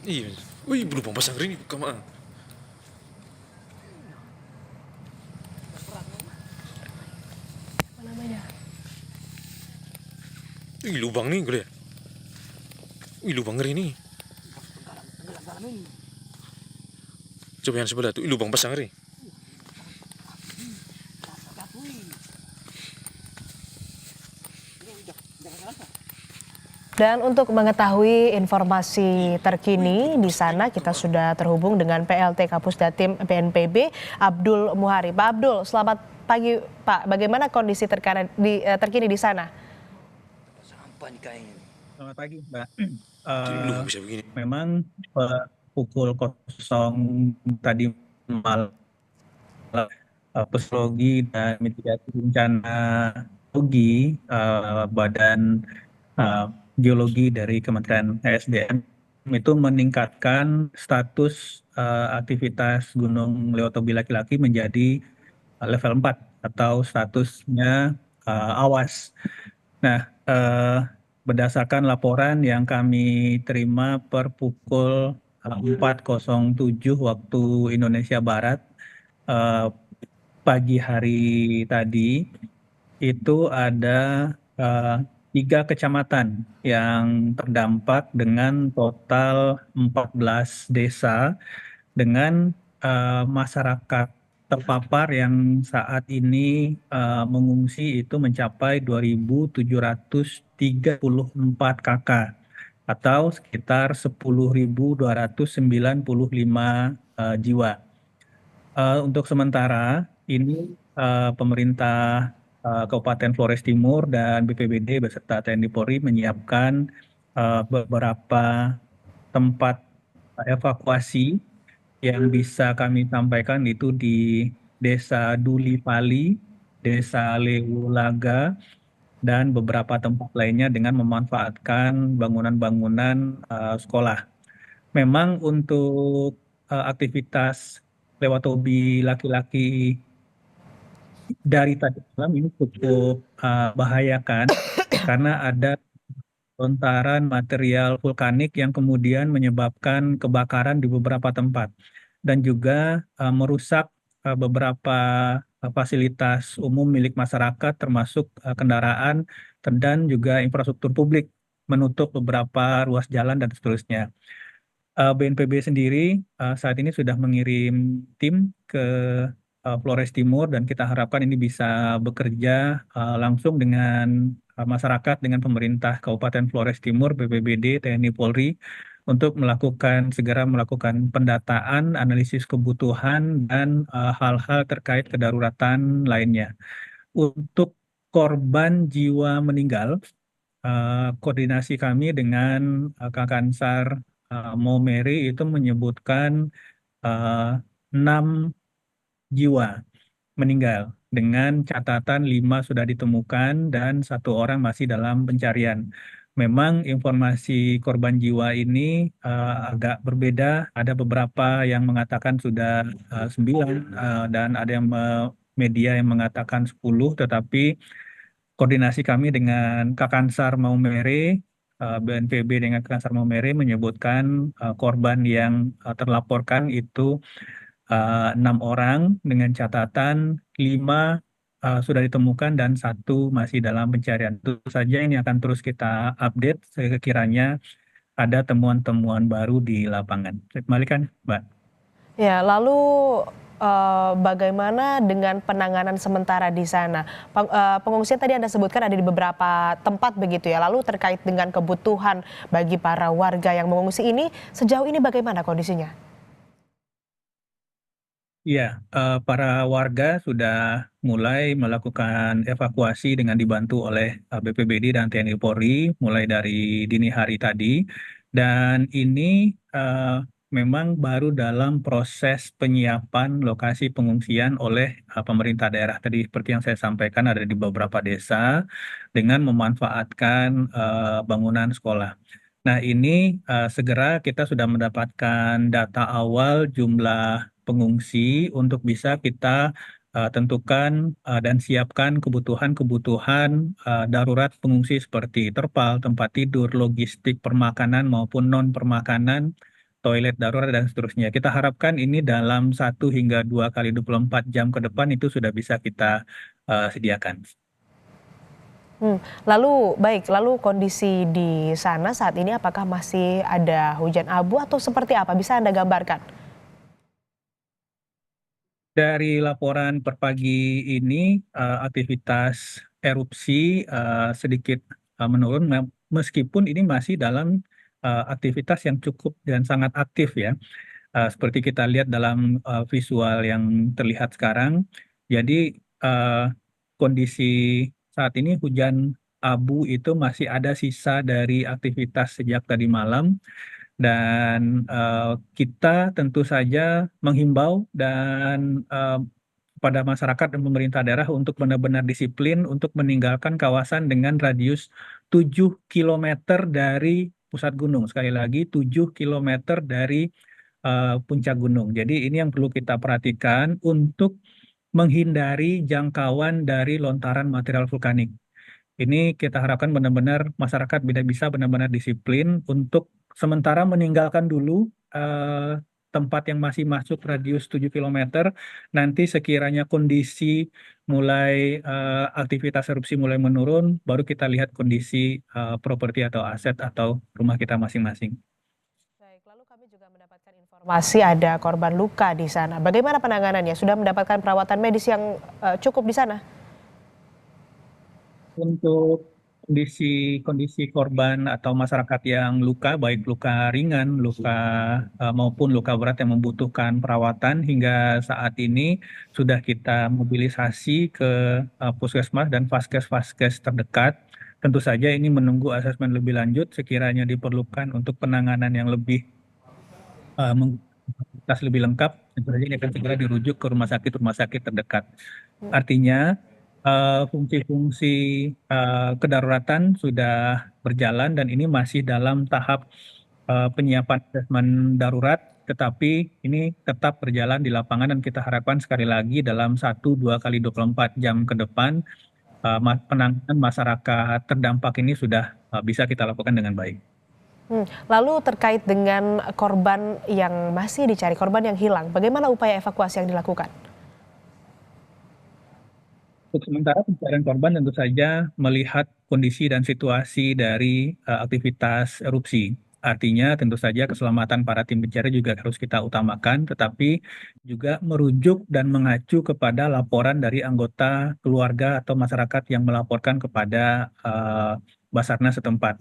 Iya. Wih, belum pasang ring kama. Apa namanya? Wih, lubang nih gue. Wih, lubang ngeri nih. Coba yang sebelah tuh, wih, lubang pasang ring. Dan untuk mengetahui informasi terkini di sana kita sudah terhubung dengan PLT Kapus Datim BNPB Abdul Muhari. Pak Abdul, selamat pagi Pak. Bagaimana kondisi terkini di sana? Selamat pagi, Mbak. Tuh, Eh, lubang bisa begini. Memang pukul 0 tadi malam, Puslogi dan Mitigasi Bencana Geologi, Badan eh, Geologi dari Kementerian ESDM itu meningkatkan status aktivitas Gunung Lewotobi Laki-Laki menjadi level 4 atau statusnya awas. Nah, berdasarkan laporan yang kami terima per pukul 4.07 waktu Indonesia Barat eh, pagi hari tadi, itu ada eh, 3 kecamatan yang terdampak dengan total 14 desa dengan masyarakat terpapar yang saat ini mengungsi itu mencapai 2.734 kakak atau sekitar 10.295 jiwa. Untuk sementara ini pemerintah Kabupaten Flores Timur dan BPBD beserta TNI Polri menyiapkan beberapa tempat evakuasi yang bisa kami sampaikan itu di Desa Duli Pali, Desa Lewulaga, dan beberapa tempat lainnya dengan memanfaatkan bangunan-bangunan sekolah. Memang untuk aktivitas lewat hobi laki-laki dari tadi malam ini cukup bahayakan karena ada lontaran material vulkanik yang kemudian menyebabkan kebakaran di beberapa tempat dan juga merusak beberapa fasilitas umum milik masyarakat termasuk kendaraan dan juga infrastruktur publik, menutup beberapa ruas jalan dan seterusnya. BNPB sendiri saat ini sudah mengirim tim ke Flores Timur dan kita harapkan ini bisa bekerja langsung dengan masyarakat, dengan pemerintah Kabupaten Flores Timur, BPBD, TNI Polri untuk segera melakukan pendataan, analisis kebutuhan dan hal-hal terkait kedaruratan lainnya. Untuk korban jiwa meninggal, koordinasi kami dengan Kakansar Maumere itu menyebutkan eh, 6 jiwa meninggal dengan catatan 5 sudah ditemukan dan 1 orang masih dalam pencarian. Memang informasi korban jiwa ini agak berbeda. Ada beberapa yang mengatakan sudah 9 dan ada yang media yang mengatakan 10, tetapi koordinasi kami dengan Kakansar Maumere, BNPB dengan Kakansar Maumere menyebutkan korban yang terlaporkan itu 6 orang dengan catatan 5 sudah ditemukan dan 1 masih dalam pencarian. Itu saja ini akan terus kita update sekiranya ada temuan-temuan baru di lapangan. Saya kembalikan, Mbak. Ya, lalu bagaimana dengan penanganan sementara di sana? Pengungsian tadi Anda sebutkan ada di beberapa tempat begitu ya. Lalu terkait dengan kebutuhan bagi para warga yang mengungsi ini, sejauh ini bagaimana kondisinya? Iya, para warga sudah mulai melakukan evakuasi dengan dibantu oleh BPBD dan TNI Polri mulai dari dini hari tadi. Dan ini eh, memang baru dalam proses penyiapan lokasi pengungsian oleh pemerintah daerah. Tadi seperti yang saya sampaikan ada di beberapa desa dengan memanfaatkan bangunan sekolah. Nah, ini segera kita sudah mendapatkan data awal jumlah pengungsi untuk bisa kita tentukan dan siapkan kebutuhan-kebutuhan darurat pengungsi seperti terpal, tempat tidur, logistik permakanan maupun non permakanan toilet darurat dan seterusnya. Kita harapkan ini dalam 1 hingga 2 kali 24 jam ke depan itu sudah bisa kita sediakan. Lalu kondisi di sana saat ini apakah masih ada hujan abu atau seperti apa? Bisa Anda gambarkan? Dari laporan per pagi ini, aktivitas erupsi sedikit menurun, meskipun ini masih dalam aktivitas yang cukup dan sangat aktif ya. Seperti kita lihat dalam visual yang terlihat sekarang. Jadi kondisi saat ini hujan abu itu masih ada sisa dari aktivitas sejak tadi malam. Dan kita tentu saja menghimbau dan kepada masyarakat dan pemerintah daerah untuk benar-benar disiplin untuk meninggalkan kawasan dengan radius 7 kilometer dari pusat gunung. Sekali lagi 7 kilometer dari puncak gunung. Jadi ini yang perlu kita perhatikan untuk menghindari jangkauan dari lontaran material vulkanik. Ini kita harapkan benar-benar masyarakat bisa benar-benar disiplin untuk sementara meninggalkan dulu tempat yang masih masuk radius 7 kilometer. Nanti sekiranya kondisi mulai aktivitas erupsi mulai menurun, baru kita lihat kondisi properti atau aset atau rumah kita masing-masing. Baik, lalu kami juga mendapatkan informasi ada korban luka di sana. Bagaimana penanganannya? Sudah mendapatkan perawatan medis yang cukup di sana? Untuk kondisi korban atau masyarakat yang luka, baik luka ringan, luka maupun luka berat yang membutuhkan perawatan hingga saat ini sudah kita mobilisasi ke puskesmas dan vaskes-vaskes terdekat. Tentu saja ini menunggu asesmen lebih lanjut sekiranya diperlukan untuk penanganan yang lebih fasilitas lebih lengkap. Tentu saja ini akan segera dirujuk ke rumah sakit terdekat. Artinya fungsi-fungsi kedaruratan sudah berjalan dan ini masih dalam tahap penyiapan asesmen darurat, tetapi ini tetap berjalan di lapangan dan kita harapkan sekali lagi dalam 1-2 kali 24 jam ke depan penanganan masyarakat terdampak ini sudah bisa kita lakukan dengan baik. Lalu terkait dengan korban yang masih dicari, korban yang hilang, bagaimana upaya evakuasi yang dilakukan? Untuk sementara pencarian korban tentu saja melihat kondisi dan situasi dari aktivitas erupsi. Artinya tentu saja keselamatan para tim pencari juga harus kita utamakan, tetapi juga merujuk dan mengacu kepada laporan dari anggota keluarga atau masyarakat yang melaporkan kepada Basarnas setempat.